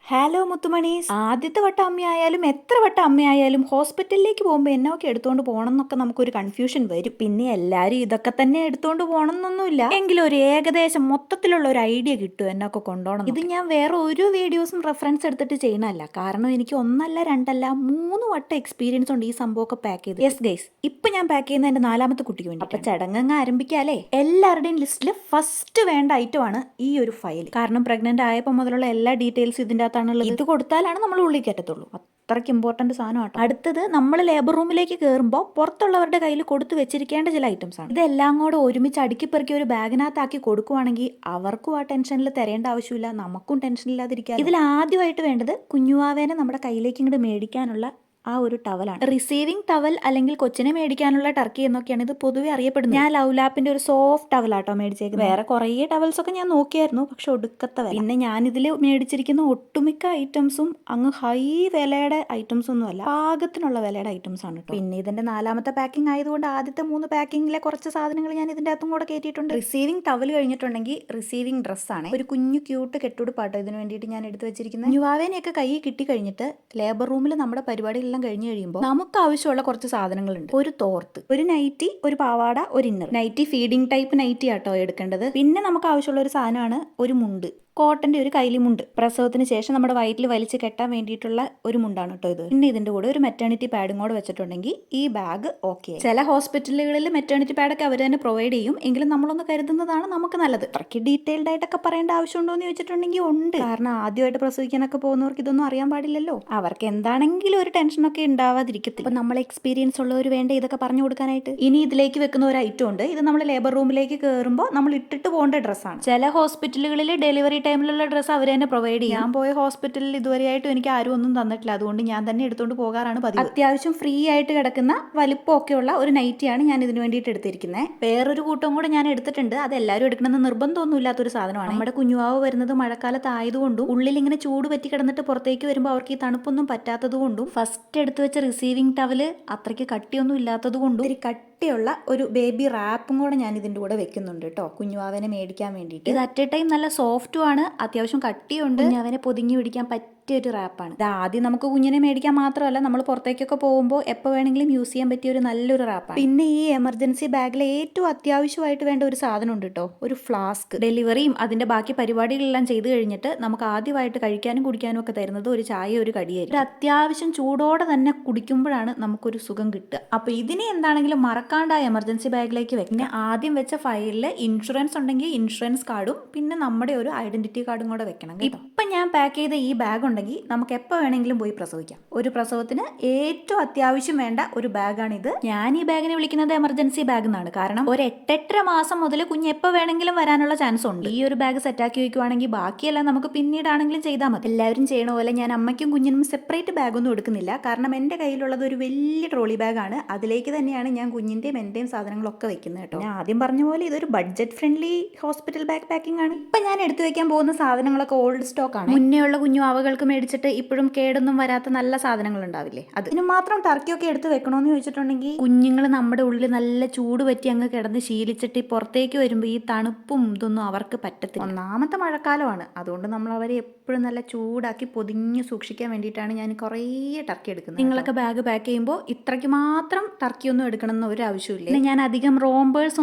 Hello മുത്തുമണീസ്, ആദ്യത്തെ വട്ടം അമ്മയായാലും എത്ര വട്ടം അമ്മയായാലും ഹോസ്പിറ്റലിലേക്ക് പോകുമ്പോൾ എന്നൊക്കെ എടുത്തുകൊണ്ട് പോകണം എന്നൊക്കെ നമുക്കൊരു കൺഫ്യൂഷൻ വരും. പിന്നെ എല്ലാവരും ഇതൊക്കെ തന്നെ എടുത്തുകൊണ്ട് പോകണം എന്നൊന്നുമില്ല, എങ്കിലും ഒരു ഏകദേശം മൊത്തത്തിലുള്ള ഒരു ഐഡിയ കിട്ടും എന്നൊക്കെ കൊണ്ടുപോകണം. ഇത് ഞാൻ വേറെ ഒരു വീഡിയോസും റെഫറൻസ് എടുത്തിട്ട് ചെയ്യണമല്ല, കാരണം എനിക്ക് ഒന്നല്ല രണ്ടല്ല 3 വട്ടം എക്സ്പീരിയൻസ് ഉണ്ട് ഈ സംഭവമൊക്കെ പാക്ക് ചെയ്ത്. യെസ് ഗൈസ്, ഇപ്പൊ ഞാൻ പാക്ക് ചെയ്യുന്ന എന്റെ 4ാമത്തെ കുട്ടിക്ക് വേണ്ടി. അപ്പൊ ചടങ്ങ് ആരംഭിക്കാല്ലേ. എല്ലാവരുടെയും ലിസ്റ്റിൽ ഫസ്റ്റ് വേണ്ട ഐറ്റം ആണ് ഈ ഒരു ഫയൽ. കാരണം പ്രഗ്നന്റ് ആയപ്പോൾ മുതലുള്ള എല്ലാ ഡീറ്റെയിൽസും ഇതിന്റെ ഇത് കൊടുത്താലാണ് നമ്മൾ ഉള്ളിൽ കയറ്റത്തുള്ളൂ. അത്രയ്ക്ക് ഇമ്പോർട്ടന്റ് സാധനമാണ്. അടുത്തത്, നമ്മൾ ലേബർ റൂമിലേക്ക് കയറുമ്പോൾ പുറത്തുള്ളവരുടെ കയ്യിൽ കൊടുത്തു വെച്ചിരിക്കേണ്ട ചില ഐറ്റംസ് ആണ്. ഇതെല്ലാം കൂടെ ഒരുമിച്ച് അടുക്കിപ്പെറുക്കി ഒരു ബാഗിനകത്താക്കി കൊടുക്കുവാണെങ്കിൽ അവർക്കും ആ ടെൻഷനിൽ തരേണ്ട ആവശ്യമില്ല, നമുക്കും ടെൻഷൻ ഇല്ലാതിരിക്കാം. ഇതിൽ ആദ്യമായിട്ട് വേണ്ടത് കുഞ്ഞുവാവേനെ നമ്മുടെ കയ്യിലേക്ക് ഇങ്ങോട്ട് മേടിക്കാനുള്ള ആ ഒരു ടവലാണ്. റിസീവിംഗ് ടവൽ അല്ലെങ്കിൽ കൊച്ചിനെ മേടിക്കാനുള്ള ടർക്കി എന്നൊക്കെയാണ് ഇത് പൊതുവെ അറിയപ്പെടുന്നത്. ഞാൻ ലവ് ലാപ്പിന്റെ ഒരു സോഫ്റ്റ് ടവലാട്ടോ മേടിച്ചേക്കുന്നത്. വേറെ കുറേ ടവൽസ് ഒക്കെ ഞാൻ നോക്കിയായിരുന്നു, പക്ഷെ ഒടുക്കത്തെ വില. പിന്നെ ഞാനിതിൽ മേടിച്ചിരിക്കുന്ന ഒട്ടുമിക്ക ഐറ്റംസും അങ്ങ് ഹൈ വിലയുടെ ഐറ്റംസ് ഒന്നും അല്ല, പാകത്തിനുള്ള വിലയുടെ ഐറ്റംസ് ആണ് കേട്ടോ. പിന്നെ ഇതിന്റെ 4ാമത്തെ പാക്കിംഗ് ആയതുകൊണ്ട് ആദ്യത്തെ 3 പാക്കിങ്ങിലെ കുറച്ച് സാധനങ്ങൾ ഞാൻ ഇതിന്റെ അകത്തും കൂടെ കയറ്റിയിട്ടുണ്ട്. റിസീവിംഗ് ടവൽ കഴിഞ്ഞിട്ടുണ്ടെങ്കിൽ റിസീവിംഗ് ഡ്രസ്സാണ്. ഒരു കുഞ്ഞു ക്യൂട്ട് കെട്ടുടുപ്പാട്ടോ ഇതിന് വേണ്ടിയിട്ട് ഞാൻ എടുത്ത് വെച്ചിരിക്കുന്നത്. കുഞ്ഞുവാവേനെയൊക്കെ കൈ കിട്ടി കഴിഞ്ഞിട്ട് ലേബർ റൂമിൽ നമ്മുടെ പരിപാടികൾ കഴിഞ്ഞു കഴിയുമ്പോൾ നമുക്ക് ആവശ്യമുള്ള കുറച്ച് സാധനങ്ങളുണ്ട്. ഒരു തോർത്ത്, ഒരു നൈറ്റി, ഒരു പാവാട, ഒരു inner. Nighty feeding type nighty ആട്ടോ എടുക്കേണ്ടത്. പിന്നെ നമുക്ക് ആവശ്യമുള്ള ഒരു സാധനമാണ് ഒരു മുണ്ട്, കോട്ടന്റെ ഒരു കൈലിമുണ്ട്. പ്രസവത്തിന് ശേഷം നമ്മുടെ വയറ്റിൽ വലിച്ച് കെട്ടാൻ വേണ്ടിയിട്ടുള്ള ഒരു മുണ്ടാണ് കേട്ടോ ഇത്. പിന്നെ ഇതിന്റെ കൂടെ ഒരു മെറ്റേണിറ്റി പാഡും കൂടെ വെച്ചിട്ടുണ്ടെങ്കിൽ ഈ ബാഗ് ഓക്കെ. ചില ഹോസ്പിറ്റലുകളിൽ മെറ്റേണിറ്റി പാഡൊക്കെ അവർ തന്നെ പ്രൊവൈഡ് ചെയ്യും, എങ്കിലും നമ്മളൊന്ന് കരുതുന്നതാണ് നമുക്ക് നല്ലത്. അത്രയ്ക്ക് ഡീറ്റെയിൽഡ് ആയിട്ടൊക്കെ പറയേണ്ട ആവശ്യമുണ്ടോ എന്ന് ചോദിച്ചിട്ടുണ്ടെങ്കിൽ ഉണ്ട്, കാരണം ആദ്യമായിട്ട് പ്രസവിക്കാനൊക്കെ പോകുന്നവർക്ക് ഇതൊന്നും അറിയാൻ പാടില്ലല്ലോ. അവർക്ക് എന്താണെങ്കിലും ഒരു ടെൻഷനൊക്കെ ഉണ്ടാവാതിരിക്കത്തില്ല. അപ്പൊ നമ്മൾ എക്സ്പീരിയൻസ് ഉള്ളവർ വേണ്ട ഇതൊക്കെ പറഞ്ഞു കൊടുക്കാനായിട്ട്. ഇനി ഇതിലേക്ക് വെക്കുന്ന ഒരു ഐറ്റം ഉണ്ട്. ഇത് നമ്മൾ ലേബർ റൂമിലേക്ക് കയറുമ്പോൾ നമ്മൾ ഇട്ടിട്ട് പോകേണ്ട ഡ്രസ്സാണ്. ചില ഹോസ്പിറ്റലുകളിൽ ഡെലിവറി ടൈമിലുള്ള ഡ്രസ്സ് അവർ തന്നെ പ്രൊവൈഡ് ചെയ്യും. ഞാൻ പോയ ഹോസ്പിറ്റലിൽ ഇതുവരെയായിട്ടും എനിക്ക് ആരും ഒന്നും തന്നിട്ടില്ല, അതുകൊണ്ട് ഞാൻ തന്നെ എടുത്തുകൊണ്ട് പോകാറാണ് പതിവ്. അത്യാവശ്യം ഫ്രീ ആയിട്ട് കിടക്കുന്ന വലിപ്പമൊക്കെയുള്ള ഒരു നൈറ്റിയാണ് ഞാൻ ഇതിന് വേണ്ടിയിട്ട് എടുത്തിരിക്കുന്നത്. വേറൊരു കൂട്ടം കൂടെ ഞാൻ എടുത്തിട്ടുണ്ട്, അത് എല്ലാവരും എടുക്കണമെന്ന് നിർബന്ധമൊന്നും ഇല്ലാത്തൊരു സാധനമാണ്. നമ്മുടെ കുഞ്ഞുവാവ് വരുന്നത് മഴക്കാലത്ത് ആയതുകൊണ്ടും ഉള്ളിൽ ഇങ്ങനെ ചൂട് പറ്റി കിടന്നിട്ട് പുറത്തേക്ക് വരുമ്പോൾ അവർക്ക് ഈ തണുപ്പൊന്നും പറ്റാത്തത് കൊണ്ടും ഫസ്റ്റ് എടുത്ത് വെച്ച റിസീവിംഗ് ടവല് അത്രയ്ക്ക് കട്ടിയൊന്നും ഇല്ലാത്തത് കൊണ്ടും കട്ടിയുള്ള ഒരു ബേബി റാപ്പും കൂടെ ഞാൻ ഇതിൻ്റെ കൂടെ വെക്കുന്നുണ്ട് കേട്ടോ, കുഞ്ഞുവാവനെ മേടിക്കാൻ വേണ്ടിയിട്ട്. ഇത് അറ്റ് എ ടൈം നല്ല സോഫ്റ്റും ആണ്, അത്യാവശ്യം കട്ടിയുണ്ട്. കുഞ്ഞുവാവനെ പൊതിഞ്ഞു പിടിക്കാൻ പറ്റിയൊരു റാപ്പാണ് ഇത്. ആദ്യം നമുക്ക് കുഞ്ഞിനെ മേടിക്കാൻ മാത്രമല്ല, നമ്മൾ പുറത്തേക്കൊക്കെ പോകുമ്പോൾ എപ്പോൾ വേണമെങ്കിലും യൂസ് ചെയ്യാൻ പറ്റിയ ഒരു നല്ലൊരു റാപ്പാണ്. പിന്നെ ഈ എമർജൻസി ബാഗിൽ ഏറ്റവും അത്യാവശ്യമായിട്ട് വേണ്ട ഒരു സാധനം ഉണ്ട് കേട്ടോ, ഒരു ഫ്ലാസ്ക്. ഡെലിവറിയും അതിന്റെ ബാക്കി പരിപാടികളെല്ലാം ചെയ്ത് കഴിഞ്ഞിട്ട് നമുക്ക് ആദ്യമായിട്ട് കഴിക്കാനും കുടിക്കാനും ഒക്കെ തരുന്നത് ഒരു ചായ, ഒരു കടിയായിരിക്കും. അത്യാവശ്യം ചൂടോടെ തന്നെ കുടിക്കുമ്പോഴാണ് നമുക്കൊരു സുഖം കിട്ടുക. അപ്പൊ ഇതിനെ എന്താണെങ്കിലും മറക്കാണ്ട് ആ എമർജൻസി ബാഗിലേക്ക് വെക്കും. പിന്നെ ആദ്യം വെച്ച ഫയലിൽ ഇൻഷുറൻസ് ഉണ്ടെങ്കിൽ ഇൻഷുറൻസ് കാർഡും പിന്നെ നമ്മുടെ ഒരു ഐഡന്റിറ്റി കാർഡും കൂടെ വെക്കണം. ഇപ്പൊ ഞാൻ പാക്ക് ചെയ്ത ഈ ബാഗ് ഉണ്ടെങ്കിൽ നമുക്ക് എപ്പോൾ വേണമെങ്കിലും പോയി പ്രസവിക്കാം. ഒരു പ്രസവത്തിന് ഏറ്റവും അത്യാവശ്യം വേണ്ട ഒരു ബാഗാണിത്. ഞാൻ ഈ ബാഗിനെ വിളിക്കുന്നത് എമർജൻസി ബാഗ് എന്നാണ്, കാരണം ഒരു 8-8.5 മാസം മുതൽ കുഞ്ഞ് എപ്പോൾ വേണമെങ്കിലും വരാനുള്ള ചാൻസ് ഉണ്ട്. ഈ ഒരു ബാഗ് സെറ്റാക്കി വെക്കുവാണെങ്കിൽ ബാക്കിയെല്ലാം നമുക്ക് പിന്നീടാണെങ്കിലും ചെയ്താൽ മതി. എല്ലാവരും ചെയ്യണ പോലെ ഞാൻ അമ്മയ്ക്കും കുഞ്ഞിനും സെപ്പറേറ്റ് ബാഗൊന്നും എടുക്കുന്നില്ല, കാരണം എൻ്റെ കയ്യിലുള്ളത് ഒരു വലിയ ട്രോളി ബാഗാണ്. അതിലേക്ക് തന്നെയാണ് ഞാൻ കുഞ്ഞിൻ്റെയും എൻ്റെയും സാധനങ്ങളൊക്കെ വെക്കുന്നത് കേട്ടോ. ഞാൻ ആദ്യം പറഞ്ഞ പോലെ ഇതൊരു budget friendly hospital bag packing ആണ്. ഇപ്പൊ ഞാൻ എടുത്തു വെക്കാൻ പോകുന്ന സാധനങ്ങളൊക്കെ ഓൾഡ് സ്റ്റോക്ക് ആണ്. മുന്നേ ഉള്ള കുഞ്ഞുവാവകൾക്ക് മേടിച്ചിട്ട് ഇപ്പോഴും കേടൊന്നും വരാത്ത നല്ല സാധനങ്ങൾ ഉണ്ടാവില്ലേ, അതിന് മാത്രം ടർക്കിയൊക്കെ എടുത്ത് വെക്കണമെന്ന് ചോദിച്ചിട്ടുണ്ടെങ്കിൽ കുഞ്ഞുങ്ങൾ നമ്മുടെ ഉള്ളിൽ നല്ല ചൂട് പറ്റി അങ്ങ് കിടന്ന് ശീലിച്ചിട്ട് പുറത്തേക്ക് വരുമ്പോൾ ഈ തണുപ്പും ഇതൊന്നും അവർക്ക് പറ്റത്തില്ല. ഒന്നാമത്തെ മഴക്കാലമാണ്, അതുകൊണ്ട് നമ്മൾ അവരെ എപ്പോഴും നല്ല ചൂടാക്കി പൊതിഞ്ഞ് സൂക്ഷിക്കാൻ വേണ്ടിയിട്ടാണ് ഞാൻ കുറേ ടർക്കി എടുക്കുന്നത്. നിങ്ങളൊക്കെ ബാഗ് പാക്ക് ചെയ്യുമ്പോൾ ഇത്രയ്ക്ക് മാത്രം ടർക്കി ഒന്നും എടുക്കണം എന്ന് ഒരു ആവശ്യമില്ല. പിന്നെ ഞാൻ അധികം റോംബേഴ്സ്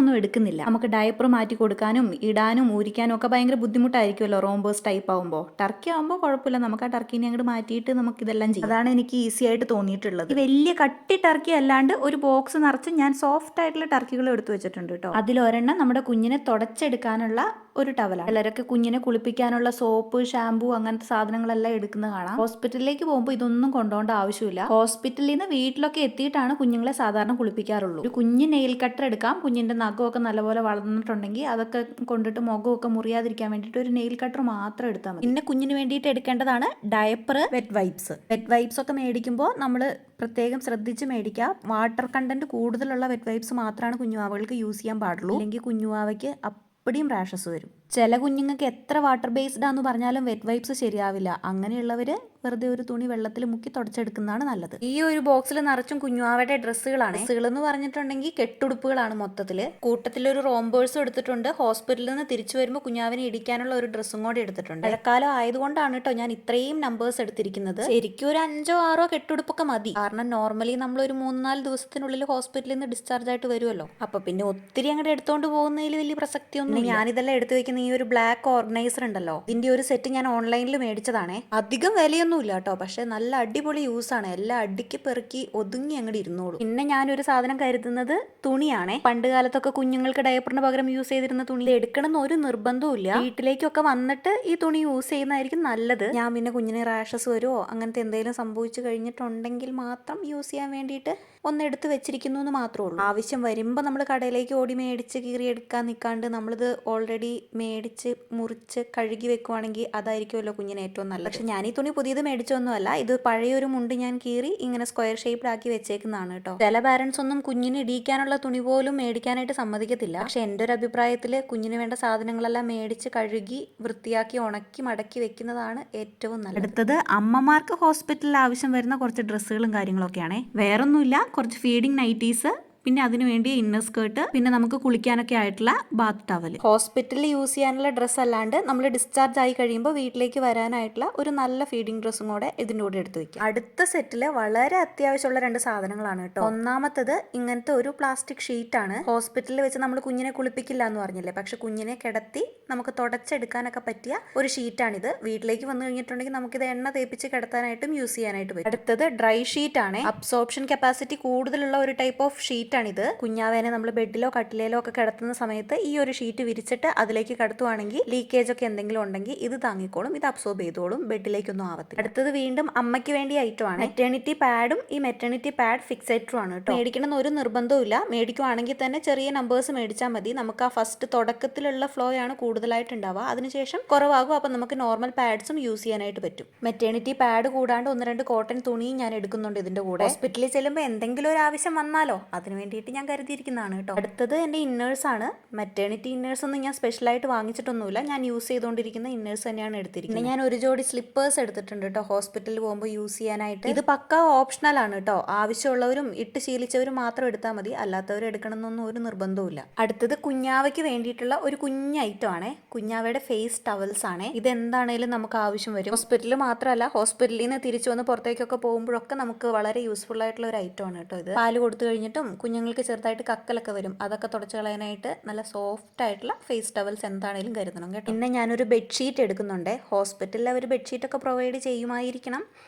ഒന്നും എടുക്കുന്നില്ല. നമുക്ക് ഡയപ്പർ മാറ്റി കൊടുക്കാനും ഇടാനും ഊരിക്കാനും ഒക്കെ ഭയങ്കര ബുദ്ധിമുട്ടായിരിക്കുമല്ലോ റോംബേഴ്സ് ടൈപ്പ് ആകുമ്പോൾ. ടർക്കി ആകുമ്പോൾ കുഴപ്പമില്ല, നമുക്ക് ആ ടർക്കിനെ അങ്ങോട്ട് മാറ്റിയിട്ട് നമുക്ക് ഇതെല്ലാം ചെയ്യാം. അതാണ് എനിക്ക് ഈസി ആയിട്ട് തോന്നിയിട്ടുള്ളത്. വലിയ കട്ടി ടർക്കി അല്ലാണ്ട് ഒരു ബോക്സ് നിറച്ച് ഞാൻ സോഫ്റ്റ് ആയിട്ടുള്ള ടർക്കികൾ എടുത്തു വെച്ചിട്ടുണ്ട് കേട്ടോ. അതിലൊരെണ്ണം നമ്മുടെ കുഞ്ഞിനെ തുടച്ചെടുക്കാനുള്ള ഒരു ടവലാണ്. ചിലരൊക്കെ കുഞ്ഞിനെ കുളിപ്പിക്കാനുള്ള സോപ്പ്, ഷാമ്പൂ അങ്ങനത്തെ സാധനങ്ങളെല്ലാം എടുക്കുന്നത് കാണാം. ഹോസ്പിറ്റലിലേക്ക് പോകുമ്പോൾ ഇതൊന്നും കൊണ്ടുപോകേണ്ട ആവശ്യമില്ല. ഹോസ്പിറ്റലിൽ നിന്ന് വീട്ടിലൊക്കെ എത്തിയിട്ടാണ് കുഞ്ഞുങ്ങളെ സാധാരണ കുളിപ്പിക്കാറുള്ളൂ. ഒരു കുഞ്ഞ് നെയിൽ കട്ടർ എടുക്കാം. കുഞ്ഞിന്റെ നഖമൊക്കെ നല്ലപോലെ വളർന്നിട്ടുണ്ടെങ്കിൽ അതൊക്കെ കൊണ്ടിട്ട് മുഖമൊക്കെ മുറിയാതിരിക്കാൻ വേണ്ടിയിട്ട് ഒരു നെയിൽ കട്ടർ മാത്രം എടുത്താൽ മതി. പിന്നെ കുഞ്ഞിന് വേണ്ടിയിട്ട് എടുക്കേണ്ടതാണ് diaper, wet wipes. Wet wipes ഒക്കെ മേടിക്കുമ്പോൾ നമ്മൾ പ്രത്യേകം ശ്രദ്ധിച്ച് മേടിക്കുക. വാട്ടർ കണ്ടന്റ് കൂടുതലുള്ള വെറ്റ് വൈപ്സ് മാത്രമാണ് കുഞ്ഞുവാവകൾക്ക് യൂസ് ചെയ്യാൻ പാടുള്ളൂ, അല്ലെങ്കിൽ കുഞ്ഞുവാവയ്ക്ക് അപ്പടിയും റാഷസ് വരും. ചില കുഞ്ഞുങ്ങൾക്ക് എത്ര വാട്ടർ ബേസ്ഡ് ആന്ന് പറഞ്ഞാലും വെറ്റ് വൈപ്സ് ശരിയാവില്ല. അങ്ങനെയുള്ളവര് വെറുതെ ഒരു തുണി വെള്ളത്തിൽ മുക്കി തുടച്ചെടുക്കുന്നതാണ് നല്ലത്. ഈ ഒരു ബോക്സിൽ നിറച്ചും കുഞ്ഞുവാവയുടെ ഡ്രസ്സുകളാണ്. ഡ്രസ്സുകൾ എന്ന് പറഞ്ഞിട്ടുണ്ടെങ്കിൽ കെട്ടുടുപ്പുകളാണ് മൊത്തത്തില്. കൂട്ടത്തിലൊരു റോംബേഴ്സും എടുത്തിട്ടുണ്ട്. ഹോസ്പിറ്റലിൽ നിന്ന് തിരിച്ചു വരുമ്പോൾ കുഞ്ഞാവിനെ ഇടിക്കാനുള്ള ഒരു ഡ്രസ്സും കൂടി എടുത്തിട്ടുണ്ട്. മഴക്കാലം ആയതുകൊണ്ടാണ് കേട്ടോ ഞാൻ ഇത്രയും നമ്പേഴ്സ് എടുത്തിരിക്കുന്നത്. ശരിക്കും ഒരു 5 or 6 കെട്ടുടുപ്പൊക്കെ മതി. കാരണം നോർമലി നമ്മൾ ഒരു 3-4 ദിവസത്തിനുള്ളിൽ ഹോസ്പിറ്റലിൽ നിന്ന് ഡിസ്ചാർജ് ആയിട്ട് വരുമല്ലോ. അപ്പൊ പിന്നെ ഒത്തിരി അങ്ങോട്ട് എടുത്തോണ്ട് പോകുന്നതിൽ വലിയ പ്രസക്തിയൊന്നും. ഞാനിതെല്ലാം എടുത്തു വെക്കുന്ന ഈ ഒരു ബ്ലാക്ക് ഓർഗനൈസർ ഉണ്ടല്ലോ, ഇതിന്റെ ഒരു സെറ്റ് ഞാൻ ഓൺലൈനിൽ മേടിച്ചതാണേ. അധികം വിലയൊന്നും ഇല്ല കേട്ടോ, പക്ഷെ നല്ല അടിപൊളി യൂസ് ആണ്. എല്ലാം അടുക്കി പെറുക്കി ഒതുങ്ങി അങ്ങോട്ട് ഇരുന്നോളൂ. പിന്നെ ഞാനൊരു സാധനം കരുതുന്നത് തുണിയാണേ. പണ്ട് കാലത്തൊക്കെ കുഞ്ഞുങ്ങൾക്ക് ഡയപ്പറിന് പകരം യൂസ് ചെയ്തിരുന്ന തുണി എടുക്കണം ഒരു നിർബന്ധവും ഇല്ല. വീട്ടിലേക്കൊക്കെ വന്നിട്ട് ഈ തുണി യൂസ് ചെയ്യുന്നതായിരിക്കും നല്ലത്. ഞാൻ പിന്നെ കുഞ്ഞിന് റാഷസ് വരുമോ അങ്ങനത്തെ എന്തെങ്കിലും സംഭവിച്ചു കഴിഞ്ഞിട്ടുണ്ടെങ്കിൽ മാത്രം യൂസ് ചെയ്യാൻ വേണ്ടിയിട്ട് ഒന്ന് എടുത്ത് വെച്ചിരിക്കുന്നു എന്ന് മാത്രമേ ഉള്ളൂ. ആവശ്യം വരുമ്പോൾ നമ്മൾ കടയിലേക്ക് ഓടി മേടിച്ച് കീറിയെടുക്കാൻ നിൽക്കാണ്ട് നമ്മളിത് ഓൾറെഡി മേടിച്ച് മുറിച്ച് കഴുകി വെക്കുവാണെങ്കിൽ അതായിരിക്കുമല്ലോ കുഞ്ഞിന് ഏറ്റവും നല്ലത്. പക്ഷെ ഞാൻ ഈ തുണി പുതിയത് മേടിച്ചൊന്നുമല്ല, ഇത് പഴയൊരു മുണ്ട് ഞാൻ കീറി ഇങ്ങനെ സ്ക്വയർ ഷേപ്പിലാക്കി വെച്ചേക്കുന്നതാണ് കേട്ടോ. ചില പാരന്റ്സ് ഒന്നും കുഞ്ഞിന് ഇടിക്കാനുള്ള തുണി പോലും മേടിക്കാനായിട്ട് സമ്മതിക്കത്തില്ല. പക്ഷെ എൻ്റെ ഒരു അഭിപ്രായത്തിൽ കുഞ്ഞിന് വേണ്ട സാധനങ്ങളെല്ലാം മേടിച്ച് കഴുകി വൃത്തിയാക്കി ഉണക്കി മടക്കി വെക്കുന്നതാണ് ഏറ്റവും നല്ലത്. അടുത്തത് അമ്മമാർക്ക് ഹോസ്പിറ്റലിൽ ആവശ്യം വരുന്ന കുറച്ച് ഡ്രസ്സുകളും കാര്യങ്ങളൊക്കെയാണ്. വേറൊന്നുമില്ല, കുറച്ച് ഫീഡിങ് നൈറ്റീസ്, പിന്നെ അതിന് വേണ്ടി ഇന്നർ സ്കേർട്ട്, പിന്നെ നമുക്ക് കുളിക്കാനൊക്കെ ആയിട്ടുള്ള ബാത്ത് ടവൽ. ഹോസ്പിറ്റലിൽ യൂസ് ചെയ്യാനുള്ള ഡ്രസ്സ് അല്ലാണ്ട് നമ്മൾ ഡിസ്ചാർജ് ആയി കഴിയുമ്പോൾ വീട്ടിലേക്ക് വരാനായിട്ടുള്ള ഒരു നല്ല ഫീഡിംഗ് ഡ്രസ്സും കൂടെ ഇതിൻ്റെ കൂടെ എടുത്ത് വെക്കും. അടുത്ത സെറ്റിൽ വളരെ അത്യാവശ്യമുള്ള 2 സാധനങ്ങളാണ് കേട്ടോ. ഒന്നാമത്തത് ഇങ്ങനത്തെ ഒരു പ്ലാസ്റ്റിക് ഷീറ്റ് ആണ്. ഹോസ്പിറ്റലിൽ വെച്ച് നമ്മൾ കുഞ്ഞിനെ കുളിപ്പിക്കില്ല എന്ന് പറഞ്ഞില്ലേ, പക്ഷെ കുഞ്ഞിനെ കിടത്തി നമുക്ക് തുടച്ചെടുക്കാനൊക്കെ പറ്റിയ ഒരു ഷീറ്റാണിത്. വീട്ടിലേക്ക് വന്നു കഴിഞ്ഞിട്ടുണ്ടെങ്കിൽ നമുക്കിത് എണ്ണ തേപ്പിച്ച് കിടത്താനായിട്ടും യൂസ് ചെയ്യാനായിട്ട് പറ്റും. അടുത്തത് ഡ്രൈ ഷീറ്റ് ആണ്. അബ്സോർപ്ഷൻ കപ്പാസിറ്റി കൂടുതലുള്ള ഒരു ടൈപ്പ് ഓഫ് ഷീറ്റ് ആണിത്. കുഞ്ഞാവേനെ നമ്മൾ ബെഡിലോ കട്ടിലേലോ ഒക്കെ കിടത്തുന്ന സമയത്ത് ഈ ഒരു ഷീറ്റ് വിരിച്ചിട്ട് അതിലേക്ക് കിടത്തുവാണെങ്കിൽ ലീക്കേജ് ഒക്കെ എന്തെങ്കിലും ഉണ്ടെങ്കിൽ ഇത് താങ്ങിക്കോളും, ഇത് അബ്സോർബ് ചെയ്തോളും, ബെഡിലേക്കൊന്നും ആവത്തില്ല. അടുത്തത് വീണ്ടും അമ്മയ്ക്ക് വേണ്ടി ഐറ്റം ആണ്. മെറ്റേണിറ്റി പാഡും ഈ മെറ്റേണിറ്റി പാഡ് ഫിക്സേറ്ററും ആണ് കേട്ടോ. മേടിക്കണം ഒരു നിർബന്ധവും ഇല്ല. മേടിക്കുവാണെങ്കിൽ തന്നെ ചെറിയ നമ്പേഴ്സ് മേടിച്ചാൽ മതി. നമുക്ക് ആ ഫസ്റ്റ് തുടക്കത്തിലുള്ള ഫ്ലോ ആണ് കൂടുതലായിട്ട് ഉണ്ടാവുക, അതിനുശേഷം കുറവാകും. അപ്പം നമുക്ക് നോർമൽ പാഡ്സും യൂസ് ചെയ്യാനായിട്ട് പറ്റും. മെറ്റേണിറ്റി പാഡ് കൂടാണ്ട് 1-2 കോട്ടൺ തുണിയും ഞാൻ എടുക്കുന്നുണ്ട് ഇതിന്റെ കൂടെ. ഹോസ്പിറ്റലിൽ ചെല്ലുമ്പോൾ എന്തെങ്കിലും ഒരു ആവശ്യം വന്നാലോ അതിന് വേണ്ടിയിട്ട് ഞാൻ കരുതിയിരിക്കുന്നതാണ് കേട്ടോ. അടുത്തത് എൻ്റെ ഇന്നേഴ്സ് ആണ്. മെറ്റേണിറ്റി ഇന്നേഴ്സ് ഒന്നും ഞാൻ സ്പെഷ്യലായിട്ട് വാങ്ങിച്ചിട്ടൊന്നുമില്ല. ഞാൻ യൂസ് ചെയ്തുകൊണ്ടിരിക്കുന്ന ഇന്നേഴ്സ് തന്നെയാണ് എടുത്തിരിക്കുന്നത്. ഞാൻ ഒരു ജോഡി സ്ലിപ്പേഴ്സ് എടുത്തിട്ടുണ്ട് കേട്ടോ, ഹോസ്പിറ്റലിൽ പോകുമ്പോൾ യൂസ് ചെയ്യാനായിട്ട്. ഇത് പക്ക ഓപ്ഷണൽ ആണ് കേട്ടോ. ആവശ്യമുള്ളവരും ഇട്ട് ശീലിച്ചവരും മാത്രം എടുത്താൽ മതി, അല്ലാത്തവർ എടുക്കണമെന്നൊന്നും ഒരു നിർബന്ധവും ഇല്ല. അടുത്തത് കുഞ്ഞാവയ്ക്ക് വേണ്ടിയിട്ടുള്ള ഒരു കുഞ്ഞ് ഐറ്റം ആണ്. കുഞ്ഞാവയുടെ ഫേസ് ടവൽസ് ആണ്. ഇത് എന്താണേലും നമുക്ക് ആവശ്യം വരും. ഹോസ്പിറ്റലിൽ മാത്രമല്ല, ഹോസ്പിറ്റലിൽ നിന്ന് തിരിച്ചു വന്ന് പുറത്തേക്കൊക്കെ പോകുമ്പോഴൊക്കെ നമുക്ക് വളരെ യൂസ്ഫുൾ ആയിട്ടുള്ള ഒരു ഐറ്റം ആണ് കേട്ടോ ഇത്. പാല് കൊടുത്തു കഴിഞ്ഞിട്ടും കുഞ്ഞുങ്ങൾക്ക് ചെറുതായിട്ട് കക്കലൊക്കെ വരും, അതൊക്കെ തുടച്ചു കളയാനായിട്ട് നല്ല സോഫ്റ്റ് ആയിട്ടുള്ള ഫേസ് ടവൽസ് എന്താണെങ്കിലും കരുതണം കേട്ടോ. പിന്നെ ഞാനൊരു ബെഡ്ഷീറ്റ് എടുക്കുന്നുണ്ട്. ഹോസ്പിറ്റലിൽ അവർ ബെഡ്ഷീറ്റൊക്കെ പ്രൊവൈഡ് ചെയ്യുമായിരിക്കണം.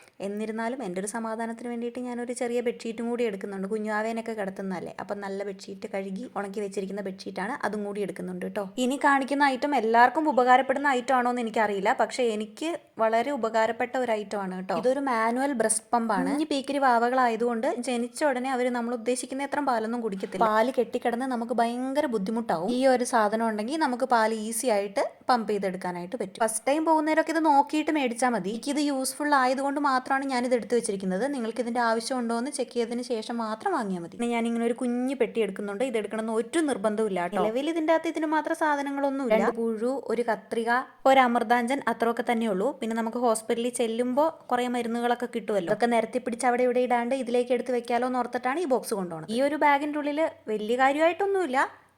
എന്നിരുന്നാലും എൻ്റെ ഒരു സമാധാനത്തിന് വേണ്ടിയിട്ട് ഞാനൊരു ചെറിയ ബെഡ്ഷീറ്റും കൂടി എടുക്കുന്നുണ്ട്. കുഞ്ഞാവേനൊക്കെ കിടത്തുന്നതല്ലേ, അപ്പം നല്ല ബെഡ്ഷീറ്റ് കഴുകി ഉണക്കി വെച്ചിരിക്കുന്ന ബെഡ്ഷീറ്റാണ്, അതും കൂടി എടുക്കുന്നുണ്ട് കേട്ടോ. ഇനി കാണിക്കുന്ന ഐറ്റം എല്ലാവർക്കും ഉപകാരപ്പെടുന്ന ഐറ്റം ആണോ എന്ന് എനിക്കറിയില്ല, പക്ഷേ എനിക്ക് വളരെ ഉപകാരപ്പെട്ട ഒരു ഐറ്റം ആണ് കേട്ടോ. ഇതൊരു മാനുവൽ ബ്രസ്റ്റ് പമ്പാണ്. ഈ പീക്കിരി വാവകളായതുകൊണ്ട് ജനിച്ച ഉടനെ അവർ നമ്മൾ ഉദ്ദേശിക്കുന്ന എത്ര പാലൊന്നും കുടിക്കത്തില്ല. പാല് കെട്ടിക്കിടന്ന് നമുക്ക് ഭയങ്കര ബുദ്ധിമുട്ടാവും. ഈ ഒരു സാധനം ഉണ്ടെങ്കിൽ നമുക്ക് പാല് ഈസി ആയിട്ട് പമ്പ് ചെയ്തെടുക്കാനായിട്ട് പറ്റും. ഫസ്റ്റ് ടൈം പോകുന്നവരൊക്കെ ഇത് നോക്കിയിട്ട് മേടിച്ചാൽ മതി. എനിക്കിത് യൂസ്ഫുൾ ആയതുകൊണ്ട് മാത്രമാണ് ഞാനിത് എടുത്ത് വെച്ചിരിക്കുന്നത്. നിങ്ങൾക്ക് ഇതിന്റെ ആവശ്യം ഉണ്ടോ എന്ന് ചെക്ക് ചെയ്തതിന് ശേഷം മാത്രം വാങ്ങിയാൽ മതി. പിന്നെ ഞാനിങ്ങനെ ഒരു കുഞ്ഞു പെട്ടി എടുക്കുന്നുണ്ട്. ഇത് എടുക്കണമെന്ന് ഒരു നിർബന്ധമില്ല. നിലവിൽ ഇതിന്റെ അകത്ത് ഇതിന് മാത്രം സാധനങ്ങളൊന്നുമില്ല. 2 പുഴു, ഒരു കത്രിക, ഒരു അമൃതാഞ്ചൻ, അത്രയൊക്കെ തന്നെ ഉള്ളൂ. പിന്നെ നമുക്ക് ഹോസ്പിറ്റലിൽ ചെല്ലുമ്പോൾ കുറെ മരുന്നുകളൊക്കെ കിട്ടുമല്ലോ, അതൊക്കെ നിരത്തി പിടിച്ച് അവിടെ ഇവിടെ ഇടാണ്ട് ഇതിലേക്ക് എടുത്ത് വെക്കാലോ എന്ന് ഓർത്തിട്ടാണ് ഈ ബോക്സ് കൊണ്ടുപോകുന്നത്. ഈ ഒരു ബാഗിന്റെ ഉള്ളിൽ വലിയ കാര്യമായിട്ടൊന്നുമില്ല.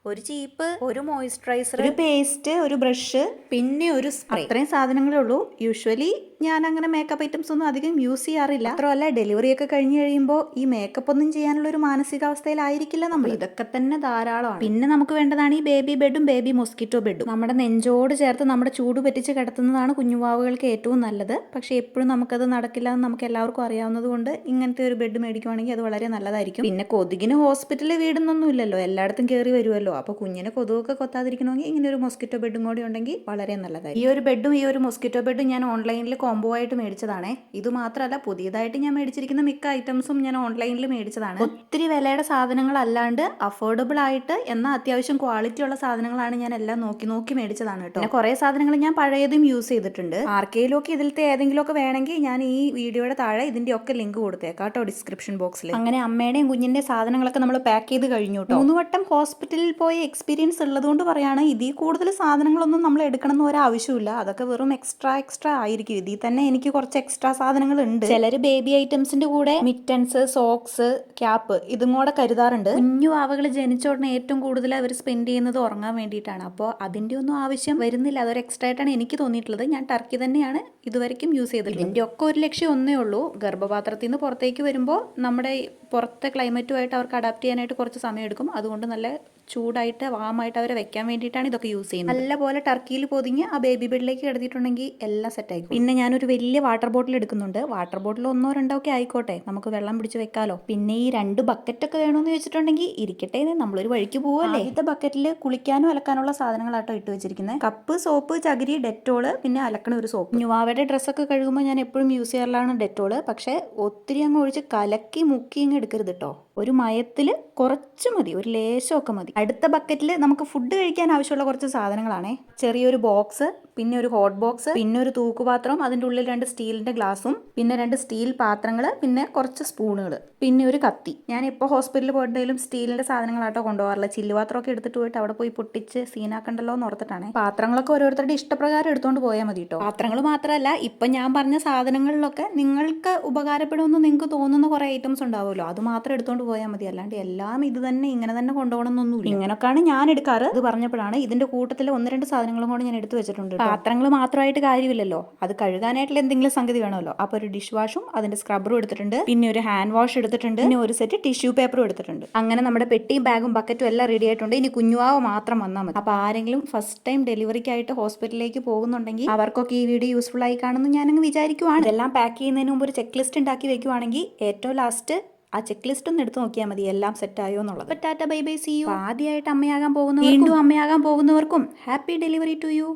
ഒരു ചീപ്പ്, ഒരു മോയിസ്ചറൈസർ, ഒരു പേസ്റ്റ്, ഒരു ബ്രഷ്, പിന്നെ ഒരു സ്പ്രേ. അത്രയും സാധനങ്ങളേ ഉള്ളൂ. യൂഷ്വലി ഞാൻ അങ്ങനെ മേക്കപ്പ് ഐറ്റംസ് ഒന്നും അധികം യൂസ് ചെയ്യാറില്ല. മാത്രമല്ല ഡെലിവറി ഒക്കെ കഴിഞ്ഞ് കഴിയുമ്പോൾ ഈ മേക്കപ്പ് ഒന്നും ചെയ്യാനുള്ള ഒരു മാനസികാവസ്ഥയിലായിരിക്കില്ല നമ്മൾ. ഇതൊക്കെ തന്നെ ധാരാളമാണ്. പിന്നെ നമുക്ക് വേണ്ടതാണ് ഈ ബേബി ബെഡും ബേബി മൊസ്കിറ്റോ ബെഡും. നമ്മുടെ നെഞ്ചോട് ചേർത്ത് നമ്മുടെ ചൂട് പറ്റിച്ച് കിടത്തുന്നതാണ് കുഞ്ഞുവാവുകൾക്ക് ഏറ്റവും നല്ലത്. പക്ഷെ എപ്പോഴും നമുക്കത് നടക്കില്ല എന്ന് നമുക്ക് എല്ലാവർക്കും അറിയാവുന്നത് കൊണ്ട് ഇങ്ങനത്തെ ഒരു ബെഡ് മേടിക്കുവാണെങ്കിൽ അത് വളരെ നല്ലതായിരിക്കും. പിന്നെ കൊതുകിന് ഹോസ്പിറ്റലിൽ വീടുന്നൊന്നും ഇല്ലല്ലോ, എല്ലായിടത്തും കയറി വരുമല്ലോ. അപ്പോൾ കുഞ്ഞിനെ കൊതുകൊക്കെ കൊത്താതിരിക്കണമെങ്കിൽ ഇങ്ങനെ ഒരു മൊസ്കിറ്റോ ബെഡും കൂടി ഉണ്ടെങ്കിൽ വളരെ നല്ലതായിരിക്കും. ഈ ഒരു ബെഡും ഈ ഒരു മൊസ്കിറ്റോ ബെഡും ഞാൻ ഓൺലൈനിൽ കോംബോ ആയിട്ട് മേടിച്ചതാണേ. ഇത് മാത്രമല്ല, പുതിയതായിട്ട് ഞാൻ മേടിച്ചിരിക്കുന്ന മിക്ക ഐറ്റംസും ഞാൻ ഓൺലൈനിൽ മേടിച്ചതാണ്. ഒത്തിരി വിലയുടെ സാധനങ്ങളല്ലാണ്ട് അഫോർഡബിൾ ആയിട്ട് എന്നാൽ അത്യാവശ്യം ക്വാളിറ്റി ഉള്ള സാധനങ്ങളാണ് ഞാൻ എല്ലാം നോക്കി മേടിച്ചതാണ് കേട്ടോ. പിന്നെ കുറേ സാധനങ്ങൾ ഞാൻ പഴയതും യൂസ് ചെയ്തിട്ടുണ്ട്. ആർക്കെങ്കിലും ഒക്കെ ഇതിലത്തെ ഏതെങ്കിലും ഒക്കെ വേണമെങ്കിൽ ഞാൻ ഈ വീഡിയോയുടെ താഴെ ഇതിന്റെ ഒക്കെ ലിങ്ക് കൊടുത്തേക്കാം കേട്ടോ, ഡിസ്ക്രിപ്ഷൻ ബോക്സിൽ. അങ്ങനെ അമ്മയുടെയും കുഞ്ഞിന്റെ സാധനങ്ങളൊക്കെ നമ്മൾ പാക്ക് ചെയ്ത് കഴിഞ്ഞു കേട്ടോ. 3 വട്ടം ഹോസ്പിറ്റലിൽ പോയ എക്സ്പീരിയൻസ് ഉള്ളതുകൊണ്ട് പറയാണ്, ഇതിൽ കൂടുതൽ സാധനങ്ങളൊന്നും നമ്മൾ എടുക്കണം എന്ന് ഒരു ആവശ്യമില്ല. അതൊക്കെ വെറും എക്സ്ട്രാ ആയിരിക്കും. ഇതിൽ തന്നെ എനിക്ക് കുറച്ച് എക്സ്ട്രാ സാധനങ്ങൾ ഉണ്ട്. ചിലർ ബേബി ഐറ്റംസിന്റെ കൂടെ മിറ്റൻസ്, സോക്സ്, ക്യാപ്പ് ഇതും കൂടെ കരുതാറുണ്ട്. കുഞ്ഞു വാവകൾ ജനിച്ച ഉടനെ ഏറ്റവും കൂടുതൽ അവർ സ്പെൻഡ് ചെയ്യുന്നത് ഉറങ്ങാൻ വേണ്ടിയിട്ടാണ്. അപ്പോൾ അതിന്റെ ഒന്നും ആവശ്യം വരുന്നില്ല. അതൊരു എക്സ്ട്രാ ആയിട്ടാണ് എനിക്ക് തോന്നിയിട്ടുള്ളത്. ഞാൻ ടർക്കി തന്നെയാണ് ഇതുവരെയും യൂസ് ചെയ്തിട്ടുള്ളത്. ഇതിന്റെ ഒക്കെ ഒരു ലക്ഷ്യം ഒന്നേ ഉള്ളൂ, ഗർഭപാത്രത്തിൽ നിന്ന് പുറത്തേക്ക് വരുമ്പോൾ നമ്മുടെ പുറത്തെ ക്ലൈമറ്റുമായിട്ട് അവർക്ക് അഡാപ്റ്റ് ചെയ്യാനായിട്ട് കുറച്ച് സമയം എടുക്കും. അതുകൊണ്ട് നല്ല ചൂടായിട്ട് വാമായിട്ട് അവരെ വെക്കാൻ വേണ്ടിയിട്ടാണ് ഇതൊക്കെ യൂസ് ചെയ്യുന്നത്. നല്ലപോലെ ടർക്കിയിൽ പൊതിഞ്ഞ് ആ ബേബി ബെഡിലേക്ക് കിടത്തിയിട്ടുണ്ടെങ്കിൽ എല്ലാം സെറ്റായിരിക്കും. പിന്നെ ഞാനൊരു വലിയ വാട്ടർ ബോട്ടിൽ എടുക്കുന്നുണ്ട്. വാട്ടർ ബോട്ടിൽ 1 2 ഒക്കെ ആയിക്കോട്ടെ, നമുക്ക് വെള്ളം പിടിച്ച് വെക്കാലോ. പിന്നെ ഈ 2 ബക്കറ്റൊക്കെ വേണമെന്ന് വെച്ചിട്ടുണ്ടെങ്കിൽ ഇരിക്കട്ടെ, നമ്മളൊരു വഴിക്ക് പോവല്ലേ. ആദ്യത്തെ ബക്കറ്റിൽ കുളിക്കാനും അലക്കാനുള്ള സാധനങ്ങളാട്ടോ ഇട്ട് വെച്ചിരിക്കുന്നത്. കപ്പ്, സോപ്പ്, ചകിരി, ഡെറ്റോള്, പിന്നെ അലക്കണ ഒരു സോപ്പ്. ന്യൂവാവയുടെ ഡ്രസ്സൊക്കെ കഴുകുമ്പോൾ ഞാൻ എപ്പോഴും യൂസ് ചെയ്യാറുള്ളതാണ് ഡെറ്റോള്. പക്ഷേ ഒത്തിരി അങ്ങ് ഒഴിച്ച് കലക്കി മുക്കി അങ്ങ് എടുക്കരുത് കേട്ടോ. ഒരു മയത്തിൽ കുറച്ച് മതി, ഒരു ലേശമൊക്കെ മതി. അടുത്ത ബക്കറ്റിൽ നമുക്ക് ഫുഡ് കഴിക്കാൻ ആവശ്യമുള്ള കുറച്ച് സാധനങ്ങളാണേ. ചെറിയൊരു ബോക്സ്, പിന്നെ ഒരു ഹോട്ട് ബോക്സ്, പിന്നെ ഒരു തൂക്കുപാത്രം, അതിൻ്റെ ഉള്ളിൽ 2 സ്റ്റീലിൻ്റെ ഗ്ലാസും, പിന്നെ 2 സ്റ്റീൽ പാത്രങ്ങൾ, പിന്നെ കുറച്ച് സ്പൂണുകൾ, പിന്നെ ഒരു കത്തി. ഞാൻ ഇപ്പോൾ ഹോസ്പിറ്റലിൽ പോയിട്ടുണ്ടെങ്കിലും സ്റ്റീലിൻ്റെ സാധനങ്ങളാട്ടോ കൊണ്ടുപോകാറില്ല. ചില്ലുപാത്രമൊക്കെ എടുത്തിട്ട് പോയിട്ട് അവിടെ പോയി പൊട്ടിച്ച് സീനാക്കണ്ടല്ലോ എന്ന് ഓർത്തിട്ടാണ്. പാത്രങ്ങളൊക്കെ ഓരോരുത്തരുടെ ഇഷ്ടപ്രകാരം എടുത്തുകൊണ്ട് പോയാൽ മതി കേട്ടോ. പാത്രങ്ങൾ മാത്രമല്ല, ഇപ്പം ഞാൻ പറഞ്ഞ സാധനങ്ങളിലൊക്കെ നിങ്ങൾക്ക് ഉപകാരപ്പെടുമെന്ന് നിങ്ങൾക്ക് തോന്നുന്ന കുറേ ഐറ്റംസ് ഉണ്ടാവുമല്ലോ, അത് മാത്രം എടുത്തുകൊണ്ട് പോയാൽ മതി. അല്ലാണ്ട് എല്ലാം ഇത് തന്നെ ഇങ്ങനെ തന്നെ കൊണ്ടുപോകണമെന്നൊന്നുമില്ല. ഇങ്ങനൊക്കെയാണ് ഞാൻ എടുക്കാറ്. ഇത് പറഞ്ഞപ്പോഴാണ് ഇതിന്റെ കൂട്ടത്തിൽ 1 2 സാധനങ്ങളും കൂടെ ഞാൻ എടുത്തു വെച്ചിട്ടുണ്ട്. പാത്രങ്ങൾ മാത്രമായിട്ട് കാര്യമില്ലല്ലോ, അത് കഴുകാനായിട്ടുള്ള എന്തെങ്കിലും സംഗതി വേണമല്ലോ. അപ്പോൾ ഒരു ഡിഷ് വാഷും അതിന്റെ സ്ക്രബറും എടുത്തിട്ടുണ്ട്, പിന്നെ ഒരു ഹാൻഡ് വാഷ് എടുത്തിട്ടുണ്ട്, പിന്നെ ഒരു സെറ്റ് ടിഷ്യൂ പേപ്പറും എടുത്തിട്ടുണ്ട്. അങ്ങനെ നമ്മുടെ പെട്ടിയും ബാഗും ബക്കറ്റും എല്ലാം റെഡി ആയിട്ടുണ്ട്. ഇനി കുഞ്ഞുവാവ് മാത്രം വന്നാൽ മതി. അപ്പോൾ ആരെങ്കിലും ഫസ്റ്റ് ടൈം ഡെലിവറിക്കായിട്ട് ഹോസ്പിറ്റലിലേക്ക് പോകുന്നുണ്ടെങ്കിൽ അവർക്കൊക്കെ ഈ വീഡിയോ യൂസ്ഫുൾ ആയി കാണുമെന്ന് ഞാനങ്ങ് വിചാരിക്കുവാണ്. ഇതെല്ലാം പാക്ക് ചെയ്യുന്നതിന് മുമ്പ് ഒരു ചെക്ക് ലിസ്റ്റ് ഉണ്ടാക്കി വെക്കുവാണെങ്കിൽ ഏറ്റവും ലാസ്റ്റ് ആ ചെക്ക് ലിസ്റ്റ് ഒന്ന് എടുത്ത് നോക്കിയാൽ മതി എല്ലാം സെറ്റ് ആയോ എന്നുള്ളത്. Tata bye bye, see you. ആദ്യമായിട്ട് അമ്മയാകാൻ പോകുന്നവർക്കും വീണ്ടും അമ്മയാകാൻ പോകുന്നവർക്കും ഹാപ്പി ഡെലിവറി ടു യു.